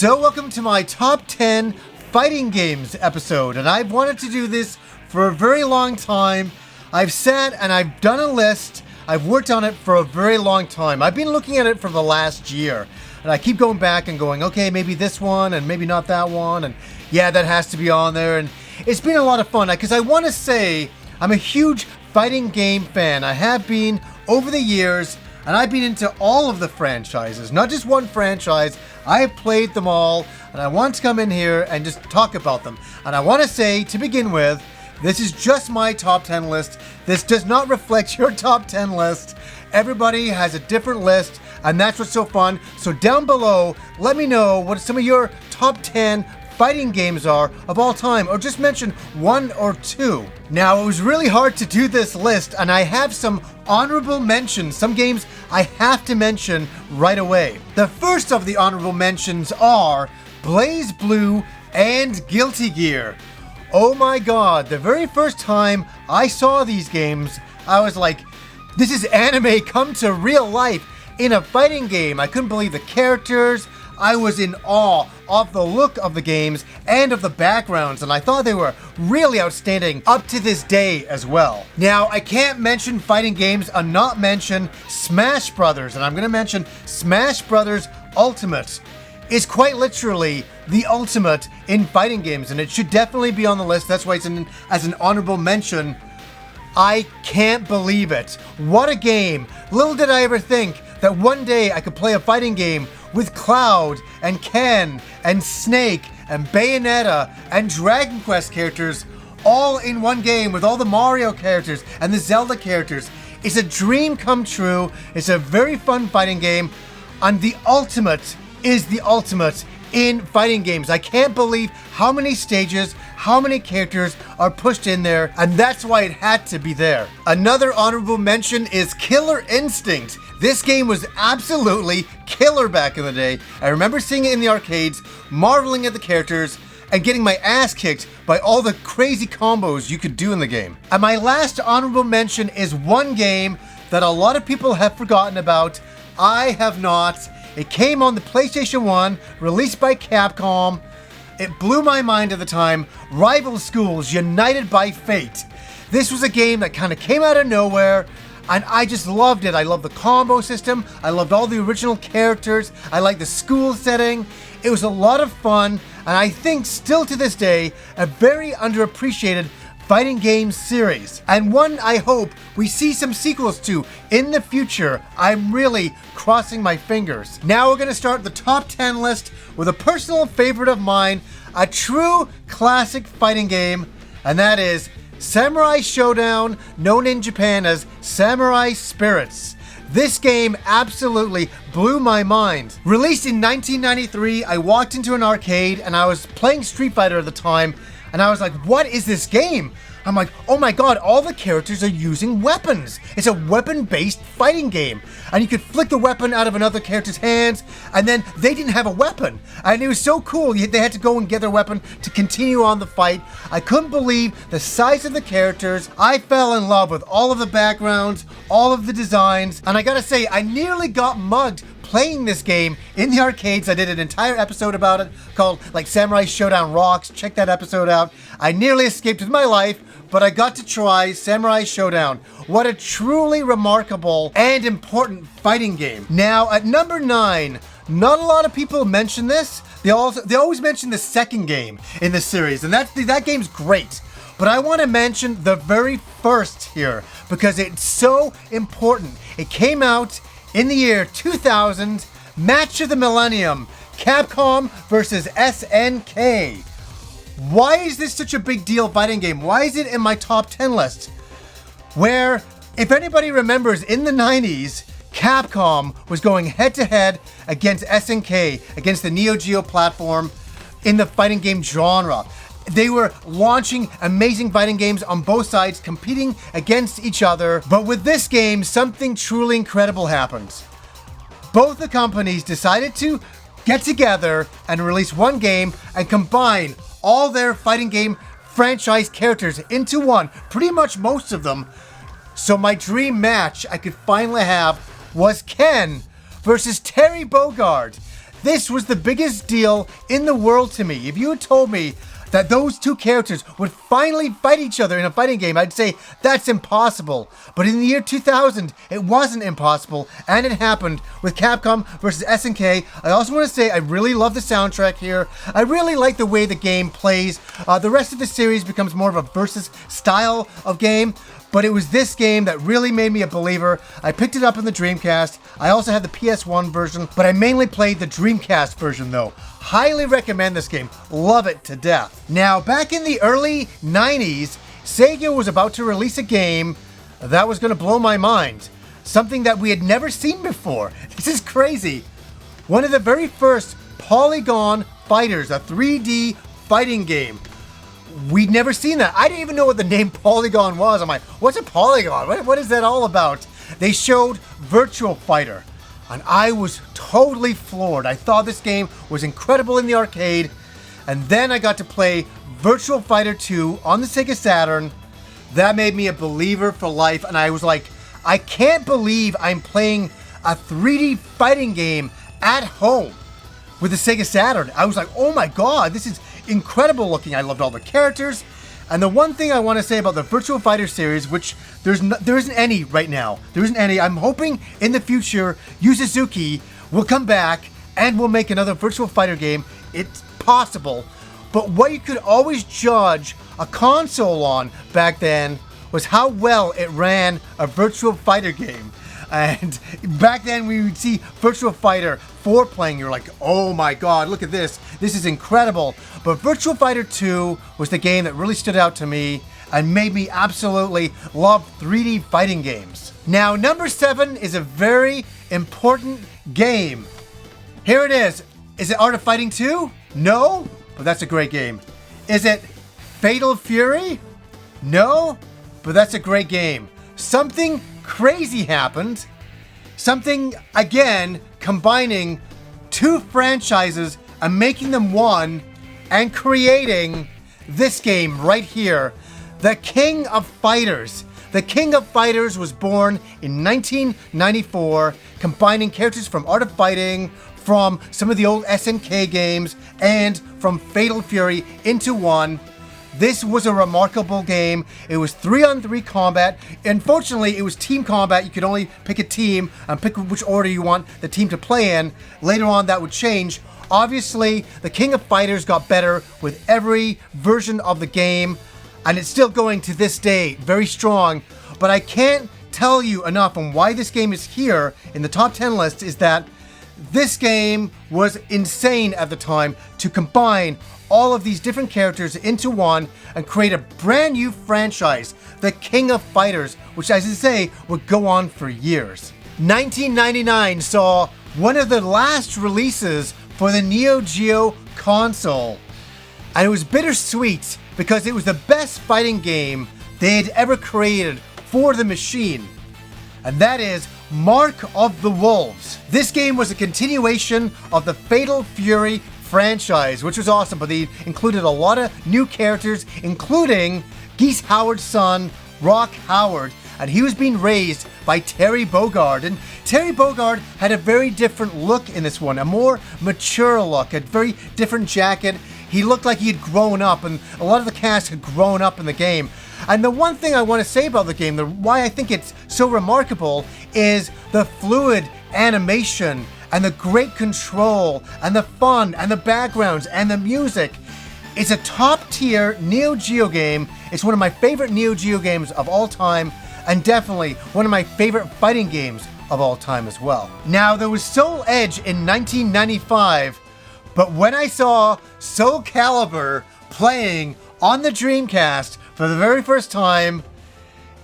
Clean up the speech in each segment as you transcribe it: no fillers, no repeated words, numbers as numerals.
So welcome to my top 10 fighting games episode, and I've wanted to do this for a very long time. I've sat and I've done a list. I've worked on it for a very long time. I've been looking at it for the last year, and I keep going back and going, okay, maybe this one and maybe not that one, and yeah, that has to be on there. And it's been a lot of fun because I want to say I'm a huge fighting game fan. I have been over the years, and I've been into all of the franchises, not just one franchise. I have played them all, and I want to come in here and just talk about them. And I want to say, to begin with, this is just my top 10 list. This does not reflect your top 10 list. Everybody has a different list, and that's what's so fun. So down below, let me know what some of your top 10 fighting games are of all time, or just mention one or two. Now, it was really hard to do this list, and I have some honorable mentions, some games I have to mention right away. The first of the honorable mentions are Blaze Blue and Guilty Gear. Oh my god, the very first time I saw these games, I was like, this is anime come to real life in a fighting game. I couldn't believe the characters. I was in awe of the look of the games and of the backgrounds, and I thought they were really outstanding up to this day as well. Now, I can't mention fighting games and not mention Smash Brothers, and I'm going to mention Smash Brothers Ultimate. Is quite literally the ultimate in fighting games, and it should definitely be on the list. That's why it's as an honorable mention. I can't believe it. What a game. Little did I ever think that one day I could play a fighting game with Cloud and Ken and Snake and Bayonetta and Dragon Quest characters all in one game with all the Mario characters and the Zelda characters. It's a dream come true. It's a very fun fighting game, and the ultimate is the ultimate in fighting games. I can't believe how many stages, how many characters are pushed in there, and that's why it had to be there. Another honorable mention is Killer Instinct. This game was absolutely killer back in the day. I remember seeing it in the arcades, marveling at the characters, and getting my ass kicked by all the crazy combos you could do in the game. And my last honorable mention is one game that a lot of people have forgotten about. I have not. It came on the PlayStation 1, released by Capcom. It blew my mind at the time. Rival Schools United by Fate. This was a game that kind of came out of nowhere, and I just loved it. I loved the combo system. I loved all the original characters. I liked the school setting. It was a lot of fun, and I think still to this day, a very underappreciated fighting game series, and one I hope we see some sequels to in the future. I'm really crossing my fingers. Now we're going to start the top 10 list with a personal favorite of mine, a true classic fighting game, and that is Samurai Shodown, known in Japan as Samurai Spirits. This game absolutely blew my mind. Released in 1993, I walked into an arcade and I was playing Street Fighter at the time, and I was like, what is this game? I'm like, oh my god, all the characters are using weapons. It's a weapon-based fighting game. And you could flick the weapon out of another character's hands, and then they didn't have a weapon. And it was so cool. They had to go and get their weapon to continue on the fight. I couldn't believe the size of the characters. I fell in love with all of the backgrounds, all of the designs, and I gotta say, I nearly got mugged playing this game in the arcades. I did an entire episode about it called Samurai Shodown Rocks. Check that episode out. I nearly escaped with my life, but I got to try Samurai Shodown. What a truly remarkable and important fighting game. Now at number 9, not a lot of people mention this. They always mention the second game in the series, and that game's great. But I want to mention the very first here because it's so important. It came out in the year 2000, Match of the Millennium, Capcom versus SNK. Why is this such a big deal fighting game? Why is it in my top 10 list? Where, if anybody remembers, in the 90s, Capcom was going head-to-head against SNK, against the Neo Geo platform in the fighting game genre. They were launching amazing fighting games on both sides, competing against each other. But with this game, something truly incredible happened. Both the companies decided to get together and release one game and combine all their fighting game franchise characters into one, pretty much most of them. So my dream match I could finally have was Ken versus Terry Bogard. This was the biggest deal in the world to me. If you had told me that those two characters would finally fight each other in a fighting game, I'd say that's impossible. But in the year 2000, it wasn't impossible, and it happened with Capcom versus SNK. I also want to say I really love the soundtrack here. I really like the way the game plays. The rest of the series becomes more of a versus style of game, but it was this game that really made me a believer. I picked it up on the Dreamcast. I also had the PS1 version, but I mainly played the Dreamcast version though. Highly recommend this game. Love it to death. Now, back in the early 90s, Sega was about to release a game that was going to blow my mind. Something that we had never seen before. This is crazy. One of the very first polygon fighters, a 3D fighting game. We'd never seen that. I didn't even know what the name Polygon was. I'm like, what's a polygon? What is that all about? They showed Virtua Fighter, and I was totally floored. I thought this game was incredible in the arcade, and then I got to play Virtua Fighter 2 on the Sega Saturn. That made me a believer for life, and I was like, I can't believe I'm playing a 3D fighting game at home with the Sega Saturn. I was like, oh my god, this is incredible looking. I loved all the characters. And the one thing I want to say about the Virtua Fighter series, which there isn't any right now. There isn't any. I'm hoping in the future Yu Suzuki will come back and will make another Virtua Fighter game. It's possible. But what you could always judge a console on back then was how well it ran a Virtua Fighter game. And back then we would see Virtua Fighter 4 playing, you're like, oh my god, look at this. This is incredible. But Virtua Fighter 2 was the game that really stood out to me and made me absolutely love 3D fighting games. Now, number 7 is a very important game. Here it is. Is it Art of Fighting 2? No, but that's a great game. Is it Fatal Fury? No, but that's a great game. Something crazy happened. Something, again, combining two franchises and making them one and creating this game right here. The King of Fighters. The King of Fighters was born in 1994, combining characters from Art of Fighting, from some of the old SNK games, and from Fatal Fury into one. This was a remarkable game. It was 3-on-3 combat. Unfortunately, it was team combat. You could only pick a team and pick which order you want the team to play in. Later on, that would change. Obviously, the King of Fighters got better with every version of the game, and it's still going to this day, very strong. But I can't tell you enough on why this game is here in the top 10 list is that this game was insane at the time to combine all of these different characters into one and create a brand new franchise, the King of Fighters, which, as I say, would go on for years. 1999 saw one of the last releases for the Neo Geo console, and it was bittersweet because it was the best fighting game they had ever created for the machine, and that is Mark of the Wolves. This game was a continuation of the Fatal Fury franchise, which was awesome, but they included a lot of new characters, including Geese Howard's son, Rock Howard, and he was being raised by Terry Bogard. And Terry Bogard had a very different look in this one, a more mature look, a very different jacket. He looked like he had grown up, and a lot of the cast had grown up in the game. And the one thing I want to say about the game, why I think it's so remarkable, is the fluid animation and the great control and the fun and the backgrounds and the music. It's a top-tier Neo Geo game. It's one of my favorite Neo Geo games of all time, and definitely one of my favorite fighting games of all time as well. Now, there was Soul Edge in 1995, but when I saw Soul Calibur playing on the Dreamcast for the very first time,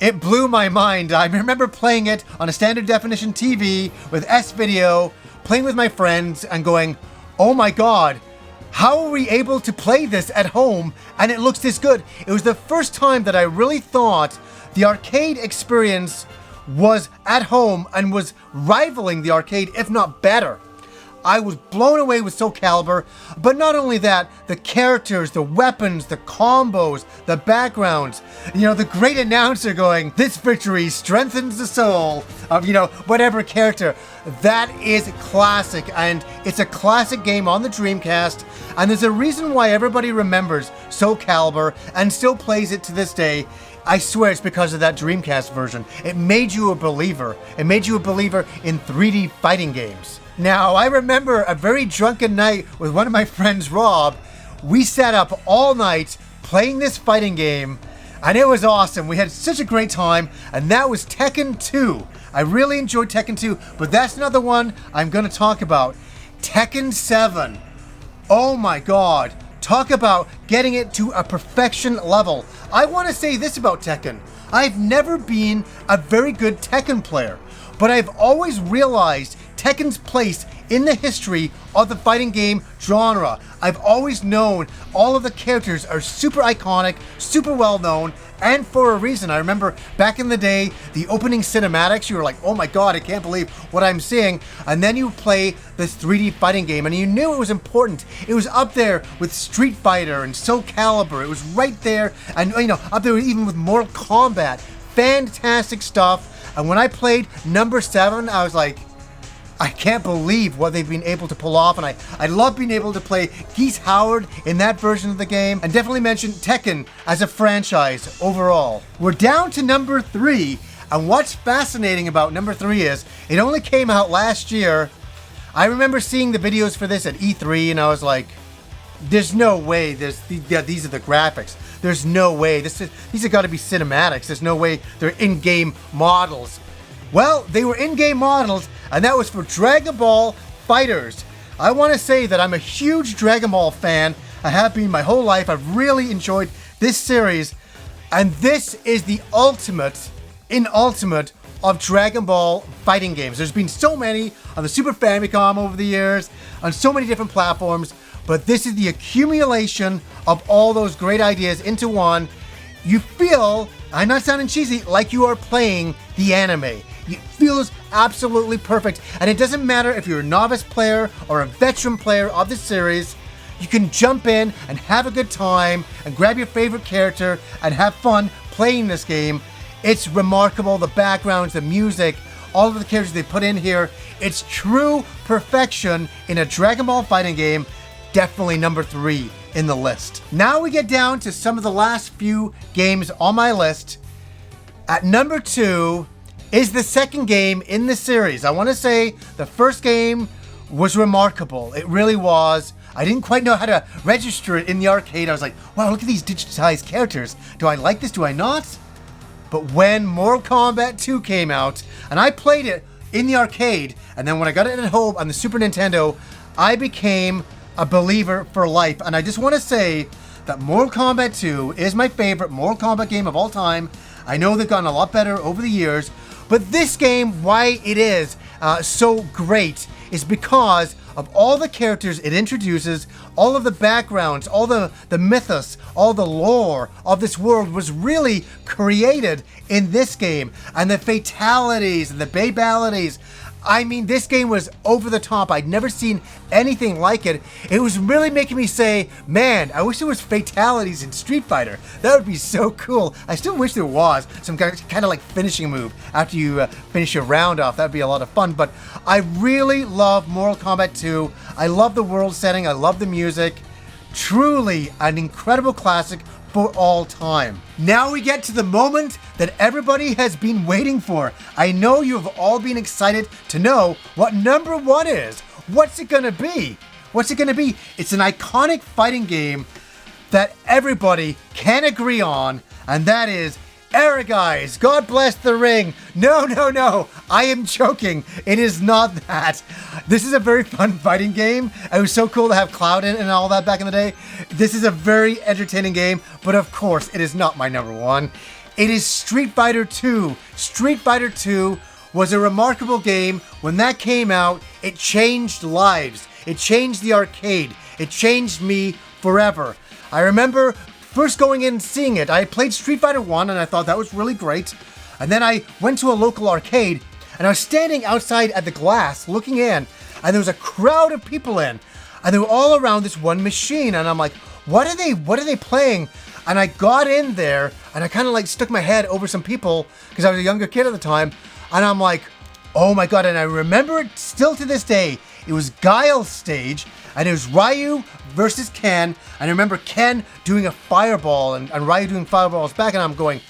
it blew my mind. I remember playing it on a standard definition TV with S-Video, playing with my friends and going, oh my god, how are we able to play this at home and it looks this good? It was the first time that I really thought the arcade experience was at home and was rivaling the arcade, if not better. I was blown away with Soul Calibur, but not only that, the characters, the weapons, the combos, the backgrounds, the great announcer going, "This victory strengthens the soul of, whatever character." That is classic, and it's a classic game on the Dreamcast, and there's a reason why everybody remembers Soul Calibur and still plays it to this day. I swear it's because of that Dreamcast version. It made you a believer. It made you a believer in 3D fighting games. Now, I remember a very drunken night with one of my friends, Rob. We sat up all night playing this fighting game, and it was awesome. We had such a great time, and that was Tekken 2. I really enjoyed Tekken 2, but that's not the one I'm going to talk about. Tekken 7. Oh my god. Talk about getting it to a perfection level. I want to say this about Tekken. I've never been a very good Tekken player, but I've always realized Tekken's place in the history of the fighting game genre. I've always known all of the characters are super iconic, super well known, and for a reason. I remember back in the day, the opening cinematics, you were like, oh my god, I can't believe what I'm seeing. And then you play this 3D fighting game, and you knew it was important. It was up there with Street Fighter and Soul Calibur. It was right there, and up there even with Mortal Kombat. Fantastic stuff. And when I played number 7, I was like, I can't believe what they've been able to pull off, and I love being able to play Geese Howard in that version of the game, and definitely mention Tekken as a franchise overall. We're down to number 3, and what's fascinating about number 3 is it only came out last year. I remember seeing the videos for this at E3, and I was like, there's no way these are the graphics. There's no way. These have got to be cinematics. There's no way they're in-game models. Well, they were in-game models, and that was for Dragon Ball FighterZ. I want to say that I'm a huge Dragon Ball fan. I have been my whole life. I've really enjoyed this series, and this is the ultimate of Dragon Ball fighting games. There's been so many on the Super Famicom over the years, on so many different platforms, but this is the accumulation of all those great ideas into one. You feel, I'm not sounding cheesy, like you are playing the anime. It feels absolutely perfect, and it doesn't matter if you're a novice player or a veteran player of the series. You can jump in and have a good time and grab your favorite character and have fun playing this game. It's remarkable, the backgrounds, the music, all of the characters they put in here. It's true perfection in a Dragon Ball fighting game. Definitely number 3 in the list. Now we get down to some of the last few games on my list. At number 2 is the second game in the series. I want to say the first game was remarkable. It really was. I didn't quite know how to register it in the arcade. I was like, wow, look at these digitized characters. Do I like this? Do I not? But when Mortal Kombat 2 came out, and I played it in the arcade, and then when I got it at home on the Super Nintendo, I became a believer for life. And I just want to say that Mortal Kombat 2 is my favorite Mortal Kombat game of all time. I know they've gotten a lot better over the years, but this game, why it is so great is because of all the characters it introduces, all of the backgrounds, all the mythos, all the lore of this world was really created in this game. And the fatalities and the babalities. I mean, this game was over the top. I'd never seen anything like it. It was really making me say, man, I wish there was fatalities in Street Fighter. That would be so cool. I still wish there was some kind of like finishing move after you finish your round off. That'd be a lot of fun. But I really love Mortal Kombat 2. I love the world setting. I love the music. Truly an incredible classic for all time. Now we get to the moment that everybody has been waiting for. I know you've all been excited to know what number 1 is. What's it gonna be? What's it gonna be? It's an iconic fighting game that everybody can agree on, and that is Guys, God Bless the Ring. No, I am joking. It is not that. This is a very fun fighting game. It was so cool to have Cloud in and all that back in the day. This is a very entertaining game, but of course, it is not my number 1. It is Street Fighter 2. Street Fighter 2 was a remarkable game. When that came out, it changed lives. It changed the arcade. It changed me forever. I remember first going in and seeing it. I played Street Fighter 1 and I thought that was really great. And then I went to a local arcade and I was standing outside at the glass looking in, and and there was a crowd of people in, and they were all around this one machine, and I'm like, what are they playing? And I got in there, and I kind of like stuck my head over some people, because I was a younger kid at the time, and I'm like, oh my god, and I remember it still to this day. It was Guile's stage, and it was Ryu versus Ken, and I remember Ken doing a fireball, and Ryu doing fireballs back, and I'm going,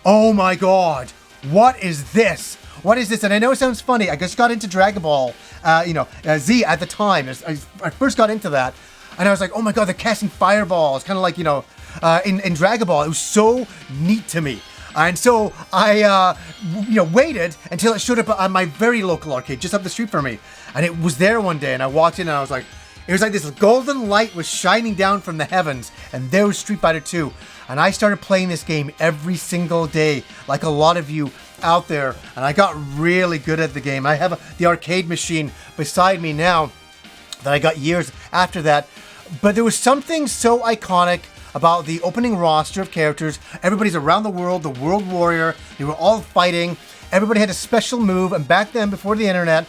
oh my god, what is this? What is this? And I know it sounds funny, I just got into Dragon Ball, Z at the time. I first got into that, and I was like, oh my god, they're casting fireballs, kind of like, in Dragon Ball. It was so neat to me. And so I, waited until it showed up on my very local arcade, just up the street from me. And it was there one day, and I walked in, and I was like, it was like this golden light was shining down from the heavens, and there was Street Fighter 2. And I started playing this game every single day, like a lot of you out there, and I got really good at the game. I have the arcade machine beside me now that I got years after that. But there was something so iconic about the opening roster of characters. Everybody's around the world, the World Warrior. They were all fighting. Everybody had a special move, and back then, before the internet,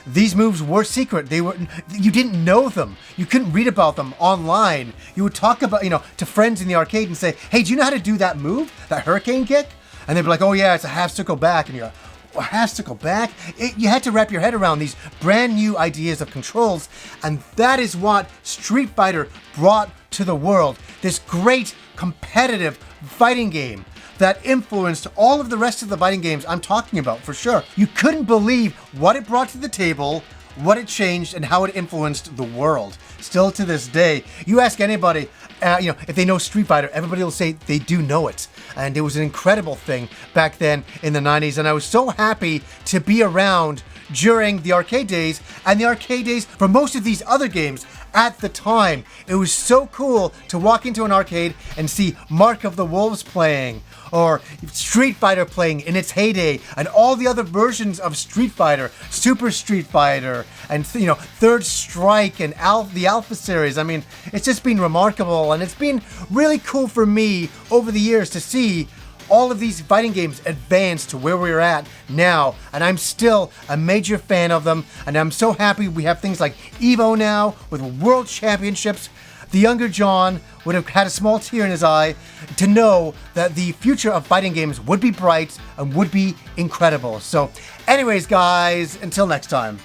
these moves were secret. You didn't know them. You couldn't read about them online. You would talk about, to friends in the arcade and say, hey, do you know how to do that move? That hurricane kick? And they'd be like, oh yeah, it's a half circle back. And you're like, half circle back? You had to wrap your head around these brand new ideas of controls. And that is what Street Fighter brought to the world. This great competitive fighting game that influenced all of the rest of the fighting games I'm talking about, for sure. You couldn't believe what it brought to the table, what it changed, and how it influenced the world. Still to this day, you ask anybody, if they know Street Fighter, everybody will say they do know it. And it was an incredible thing back then in the 90s, and I was so happy to be around during the arcade days, and the arcade days for most of these other games at the time. It was so cool to walk into an arcade and see Mark of the Wolves playing, or Street Fighter playing in its heyday, and all the other versions of Street Fighter, Super Street Fighter, and Third Strike, and the Alpha series. I mean, it's just been remarkable, and it's been really cool for me over the years to see all of these fighting games advance to where we're at now, and I'm still a major fan of them, and I'm so happy we have things like Evo now with World Championships. The younger John would have had a small tear in his eye to know that the future of fighting games would be bright and would be incredible. So anyways, guys, until next time.